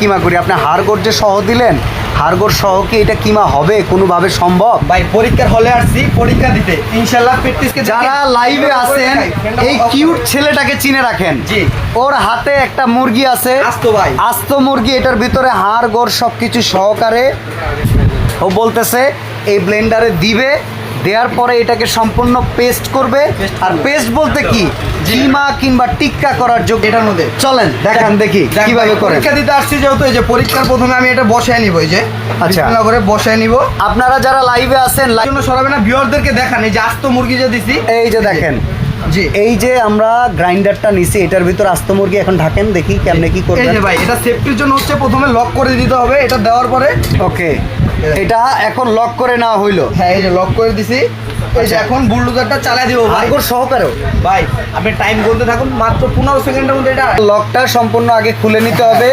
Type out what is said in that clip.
কিমা করি। আপনি হাড়গোড় যে সহ দিলেন, হাড়গোড় সহ কি এটা কিমা হবে কোনোভাবে সম্ভব? ভাই পরীক্ষার হলে আসছি পরীক্ষা দিতে, ইনশাআল্লাহ প্র্যাকটিসকে যারা লাইভে আছেন এই কিউট ছেলেটাকে চিনে রাখেন। জি। ওর হাতে একটা মুরগি আছে, আস্ত ভাই। আস্ত মুরগি, এটার ভিতরে হাড় গোড় সবকিছু সহকারে ও বলতেছে এই ব্লেন্ডারে দিবে, দেওয়ার পরে এটাকে সম্পূর্ণ পেস্ট করবে। আর পেস্ট বলতে কি, কিমা কিংবা টিক্কা করার যোগ্য এটার মধ্যে চলেন দেখান দেখি দেখ কিভাবে ভাই, করে। পরীক্ষা দিতে আসছি যেহেতু, এই যে পরীক্ষার প্রথমে আমি এটা বসায় নিব, এই যে আচ্ছা। বিসমিল্লাহ করে বসায় নিব। আপনারা যারা লাইভে আছেন তার জন্য সরাবে না, ভিউয়ারদেরকে দেখান এই যে আস্ত মুরগি যে দিছি, এই যে দেখেন, জি এই যে আমরা গ্রাইন্ডারটা নিছি, এটার ভিতর আস্ত মুরগি এখন ঢাকেন দেখি কেমনে কি এই করবেন। যে ভাই এটা সেফটির জন্য হচ্ছে প্রথমে লক করে দিতে হবে, এটা দেওয়ার পরে ওকে, এটা এখন লক করে নেওয়া হইলো। হ্যাঁ এই যে লক করে দিছি। এই যে এখন বুলডোজারটা চালিয়ে দিব ভাই। হাড়গোড় সহকারেও ভাই আপনি টাইম গুনতে থাকুন, মাত্র 15 সেকেন্ডের মধ্যে এটা লকটা সম্পূর্ণ আগে খুলে নিতে হবে।